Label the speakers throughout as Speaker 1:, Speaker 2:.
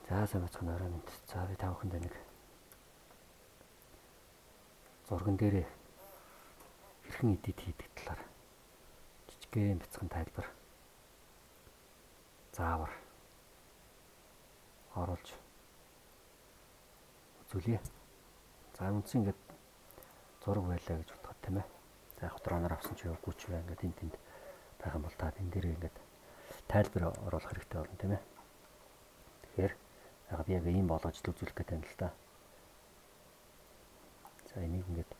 Speaker 1: За сайн бацхан орой минь. За би тавханд нэг зурган дээрээ хэрхэн эдит хийдэг талаар жижигхэн бяцхан тайлбар заавар оруулж үзүүлье. За үндсэн ингээд зураг байлаа гэж бодоход тийм ээ. За яг дроноор авсан ч явахгүй ч ингээд энэ тэнд байх юм бол та энэ дээрээ ингээд тайлбар оруулах хэрэгтэй болно тийм ээ. Тэгэхээр яг ийм болгож л үзүүлэх гэдэг юм л та. За энийг ингээд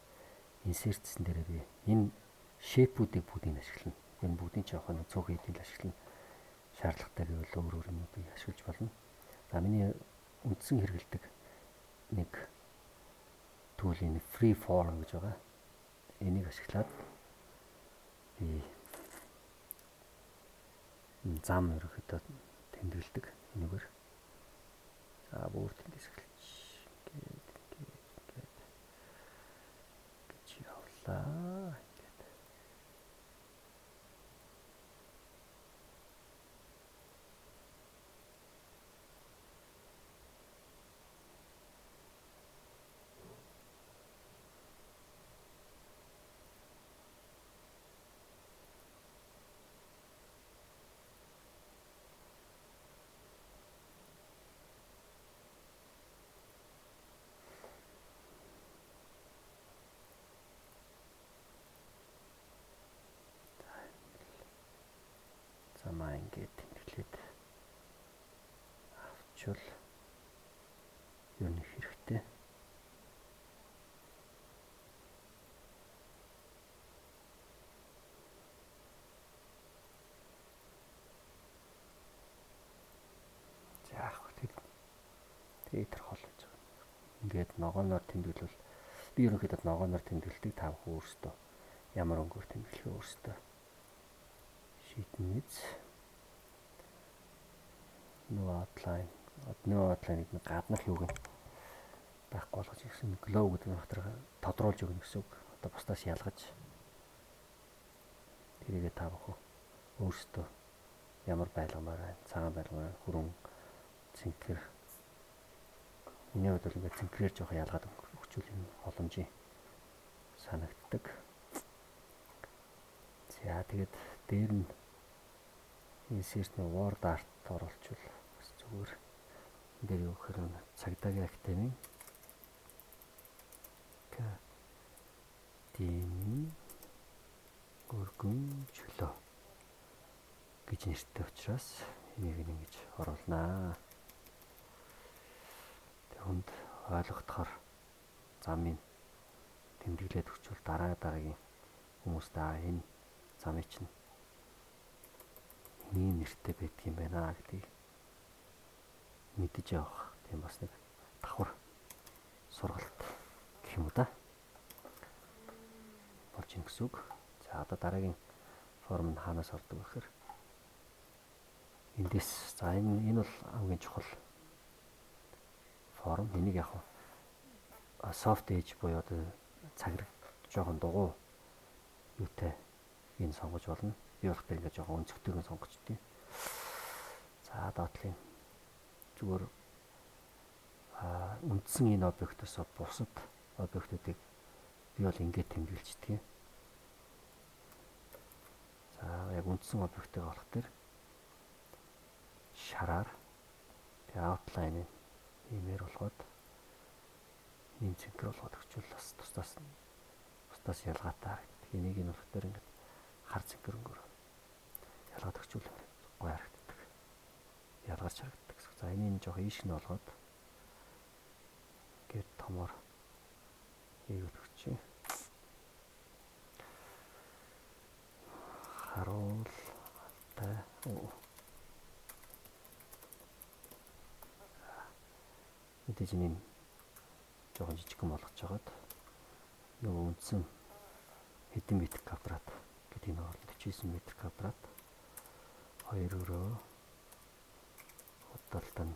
Speaker 1: инсертсэн дээрээ би энэ шейпүүдийг бүгдийг ашиглана. Энэ бүгдийн жоохон цөөхөн хэдийг ашиглана. Шаардлагатай гэвэл өөр юмнуудыг ашиглаж болно. За миний үндсэн хэрэгэлдэг нэг туулийн free form гэж байгаа. Энийг ашиглаад би зам ерөөхдөө тэмдэглэдэг энэгээр. За бүр тэндээс эхэлж гээд гэж явлаа. Замаа ингээд тэмдэглээд авчвал юу нэг хэрэгтэй. За тэгээд хол гэж байгаа. Ингээд ногооноор тэмдэглэл би ерөнхийдөө ногооноор тэмдэглэдэг та бүхэн өөрсдөө ямар өнгөөр тэмдэглэх өөрсдөө шийднэ. No outline-ыг гаднах юуг нь байхгүй болгож ирсэн glow гэдэг нь дотор тодруулж өгнө гэсэн үг. Одоо бусдаас ялгаж тэрийгээ та бүхэн өөрсдөө ямар байлгамаар байна, цагаан байлгамаар, хүрэн, цэнхэр. Миний хувьд бол ингээд цэнхрээр жоохон ялгаад өгчүүл юм боломжийн санагддаг. За тэгээд дээр нь insert word art оруулчвал бас зүгээр. Энд дээр юу гэхээр цагдаагийн актемийн академи өргөн чөлөө гэж нэртэй учраас энийг ингэж оруулнаа. Хүнд ойлгохоор замын тэмдэглээд өгчвөл дараагийн хүмүүстээ энэ замын чинь ийм нэртэй байдаг юм байна гэдгийг мэдэж явах. Тийм бас нэг давхар сургалт гэх юм уу да. Болж ийн гэсэн үг. За одоо дараагийн форм нь хаанаас ордог вэ гэхээр эндээс за энэ бол хамгийн чухал форм. Энийг яг soft edge буюу одоо цаграг жоохон дугуй юутай энэ сонгож болно. Би болох тэр ингээд жоохон өнцгтэйг сонгочдгийг. За доотлын зүгээр үндсэн энэ объектоос бусад объектуудыг би бол ингээд тэмдэглэждэг. За яг үндсэн объектыг олох тэр шараар тэг outline-ыг иймэр болгоод ийм цэнхэр болгоод өгчвөл бас тусдаас ялгаатай харагддаг. Энийг нь болох тэр ингээд хар цэнхэр өнгөөр ялгаад өгчвөл гоё харагддаг. Ялгарч харагддаг. За энийг жоох ийш нь болгоод гээд томор хийгээд өгчээ. Харуул алтай. Мэдээж энэ жоохон жижигхэн болгож жагаад нөгөө үндсэн хэдэн метр квадрат гэдэг нь бол 49 метр квадрат 2 өрөө худалдан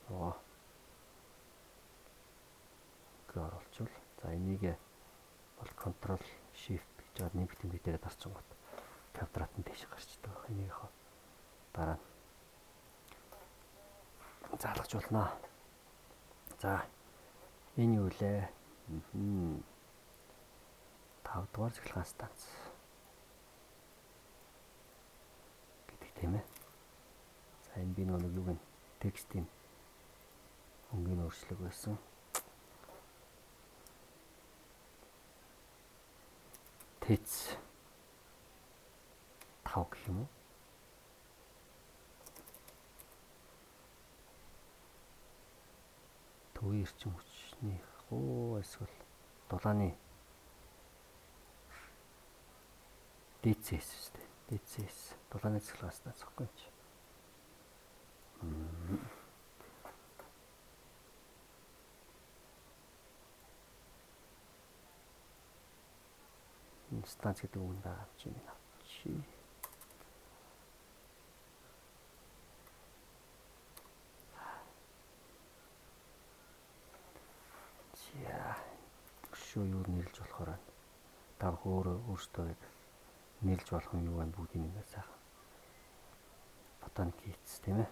Speaker 1: нөгөө оруулчвал за энийг бол control shift гэж жаад нэг тэмдэгтээ дарсан гот квадрат нь дэше гарчдаг. Энийг дараа заалгаж болно. За энэ юу вэ? 5 дугаар цахилгаан станц гэдэг тийм ээ. За энэ би нэг юу гэн текстийн өнгийн өөрчлөг байсан. Тэц 5 гэх юм уу? Төвийн эрчим хүчний эсвэл дулааны DCS шүү дээ. DCS дулааны цахилгаан станц гэхгүй юм чи. Станц гэдэг үг нь байгаа юм чи минь авчи. Шүү юу нэрлж болохоор та өөрөөсөө нэрлж болох юм юу байна бүгдийг ингээд сайхан ботаник хийц тийм ээ.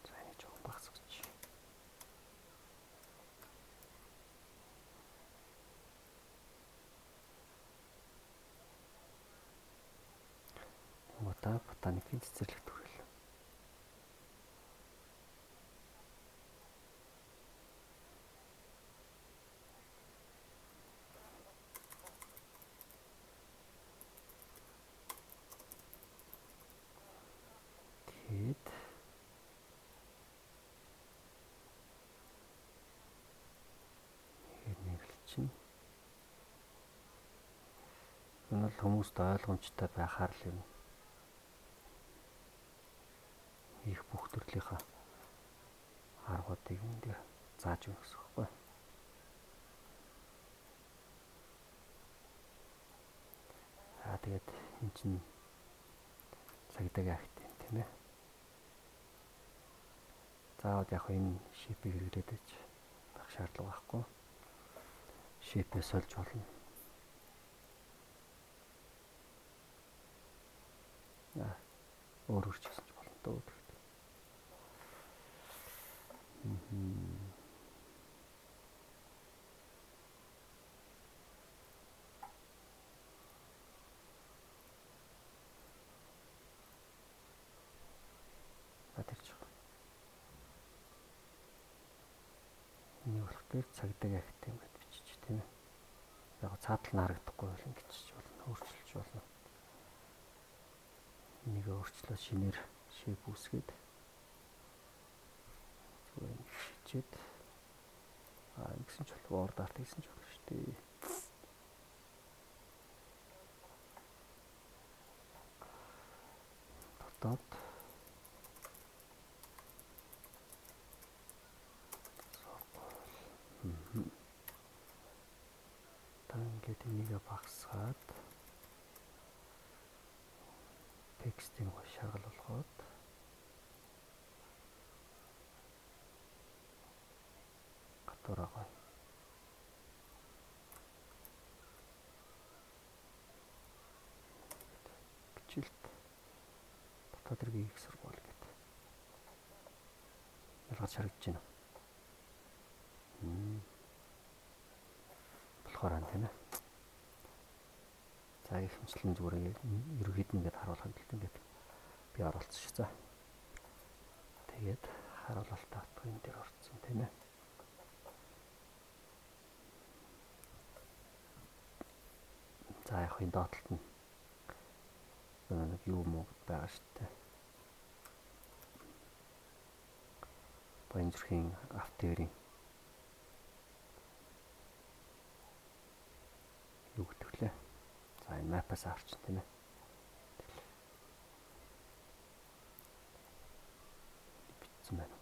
Speaker 1: За энэ жоохон багсгаж. Мота ботаникийн цэцэрлэг төрөл. Энэ бол хүмүүст ойлгомжтой байхаар л юм. Их бүх төрлийнхаа аргуудыг энэ дээр зааж өгөх гэсэн үг байна. Тэгээд эн чинь цагдаагийн акт юм тийм ээ. Заавал яг энэ шипийг хэрэглээд байж байх шаардлага байхгүй. Шипээ сольж болно. Өөр өөрчлөсөн ч болно дөө гэдэг. Батэрч байгаа. Энийг болох дээр цагдаагийн акт юм гэж бичиж тийм ээ. Яг цаатал нь харагдахгүй бол ингэж болно, өөрчилж болно. Энийг өөрчлөө шинээр шип үүсгээд зүгээр хичээд ингэсэн ч болох, ор дарт хийсэн ч болох шүү дээ. Дотоод ингээд энийг багсгаад текстийг гоо шаргал болгоод гадуураа гоо бичлэлт дотоод хэргийн их сургууль гэдэг ялгаж харагдаж байна. болохоор байна тийм ээ. За их хэмжлэн зүгээр ерөөд нь ингээд харуулхад л ингээд би оролцсон шүү. За. Тэгээд харуулалт автах энэ дээр орцсон тийм ээ. За яг энэ доотлолт нь нэг юу муу байгаа шүү дээ. Баянзүрхийн автоэрийн юу гэдэг лээ. За энэ мапаас авчин тийм ээ. Бичсэн байна.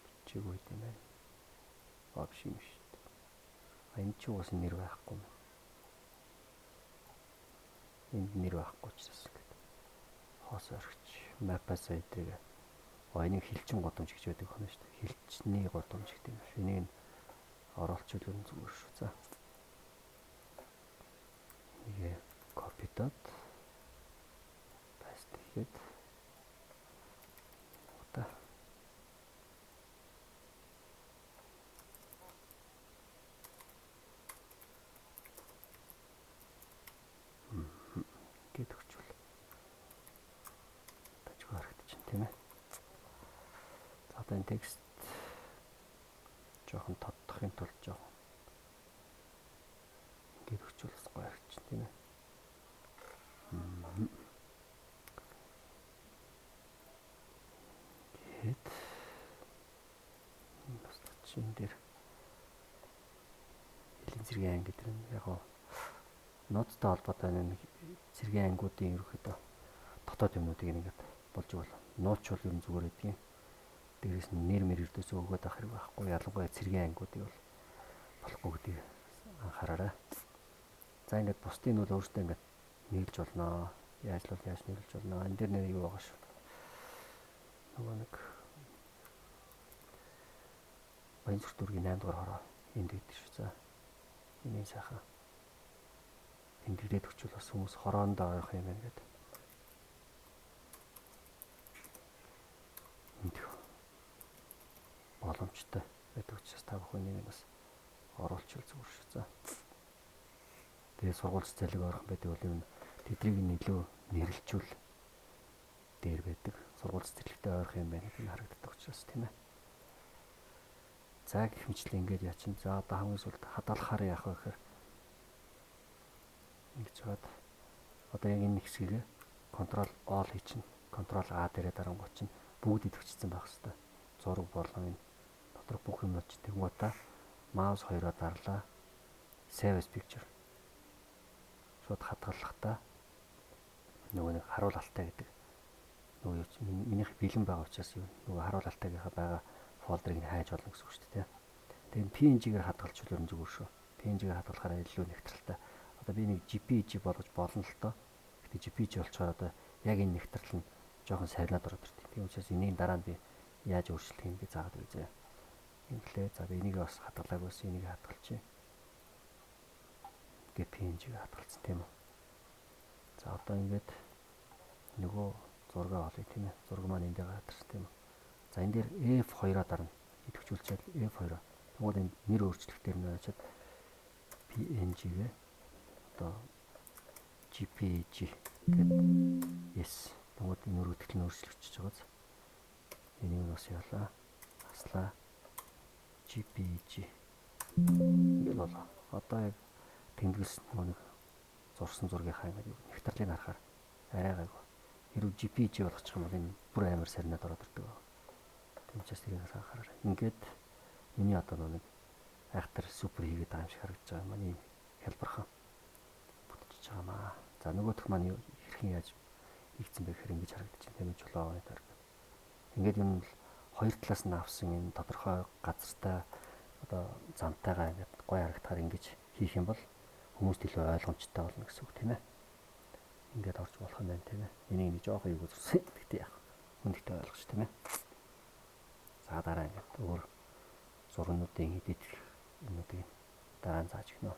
Speaker 1: Бичээгүй юм байна. Биш юм шүү дээ. Энэ ч уус нэр байхгүй юм. Энд нэр байхгүй ч гэсэн гэдэг. Хоос орхич мапаас эдрэг энийг хилчин годомж гэж байдаг хоноо шүү дээ. Хилчний годомж гэдэг юм. Энийг оруулчвал зүгээр шүү. За. Энийг копидод паст хийгээд одоо гээд өгчвөл тажиг харагдчихна тийм ээ. За одоо энэ текст жоохон тоддохын тулд жоохон ингээд өгчвөл бас гоё харагдчихна тийм ээ. Гээд бас чинь дээр хэлийн зэргийн анги гэдэг нь яг ноттой холбоотой нэг зэргийн ангиудын ерөөхдөө дотоод юмнуудыг ингээд болж байна. Нууч бол ер нь зүгээр байдгийн. Дээрээс нь нэр мэр өрдөөс өгөөд авах хэрэг байхгүй. Ялангуяа зэргийн ангиудыг бол болохгүй гэдгийг анхаараарай. За ингээд бусдын нь бол өөртөө ингээд нийлж болно. Яаж л яаж нийлж болно. Энэ дээр нэр юу байгаа шүү. Нөгөө нэг баян сүртүргийн 8 дугаар хороо энд байдаг шүү. За энэ сайхан тэмдэглээд өгчвөл бас хүмүүс хороондоо ойрох юм байна гэдэг. Энд боломжтой байдаг учраас та бүхэн нэг бас оруулчихвал зүгээр шүү. За. Тэгээ сургууль цэцэрлэг ойрхон байдаг бол юм тэдрийг илүү нэрлэлжүүл дээр байдаг. Сургууль цэцэрлэгтэй ойрхон юм байна гэдэг нь харагддаг учраас тийм ээ. За гэх мэтлээ ингээд яачин. За одоо хамгийн сүүлд хадгалахаар яах вэ гэхээр ингэж чад одоо яг энэ хэсгийг контрол all хийчихнэ. Контрол А дээрээ дарангуй чинь бүгд идэвхжсэн байх хэвээр. Зураг болон энэ дотор бүх юмнууд ч тэгмээ маус хоёроо дарлаа. Save as picture. Шууд хадгалахдаа нөгөө нэг харуулалтай гэдэг нөгөө минийх бэлэн байгаа учраас юу нөгөө харуулалтайгийнхаа байгаа фолдерыг хайж болно гэсэн үг шүү дээ. Тэгээд PNG-гээр хадгалчихвал ер нь зүгээр шүү. PNG-гээр хадгалахаараа илүү нэгтрэлтэй. Одоо би нэг JPG болгож болно л доо. Гэтэ JPG болчоор одоо яг энэ нэгтрэл нь жоохон сарнаад ороод ирдэг. Тийм учраас энийг дараа нь би яаж өөрчлөх юм би заагаад үзье. Инглээ. За би энийг бас хадгалаагүй байсан. Энийг хадгалчихъя. Ингээд PNG-гээр хадгалсан тийм үү. За одоо ингээд нөгөө зураг олъё тийм ээ. Зураг маань энд байгаа хатарсан тийм үү. За энэ дээр F2-аа дарна. Идэвхжүүлчихэд F2. Тэгвэл энэ нэр өөрчлөх дээр нь очиад PNG-гээ одоо JPG гэдэг yes. Тэгвэл энэ өргөдөл нь өөрчлөгдөж байгааз. Энийг нь бас яалаа. Аслаа JPG. Ингээл болоо. Одоо яг тэмдэглэсэн нэг зурсан зургийнхаа ингээд нэвтрэлийг харахаар арай гайгүй. Хэрвээ JPG болгочих юм бол энэ бүр амар сарнаад ороод ирдэг. Тийм учраас тэрийг анхаараарай. Ингээд миний одоо нэг айхтар супер хийгээд байгаа юм шиг харагдаж байгаа юм. Ийм хялбархан бүтэж байгаа маа. За нөгөөх маань хэрхэн яаж хийгдсэн бэ гэхээр ингэж харагдаж байна. Тийм чулууны тариг. Ингээд юм бол хоёр талаас нь авсан энэ тодорхой газартай одоо замтайгаа ингээд гоё харагдахаар ингэж хийх юм бол хүмүүст илүү ойлгомжтой болно гэсэн үг тийм ээ. Ингээд орж болох юм байна тийм ээ. Энийг нэг жоохон юу үзсэн. Тэгтээ яах. Хүндтэй ойлгож тийм ээ. За дараа ингээд өөр зургуудын эдит юмнуудыг дараа нь зааж өгнө.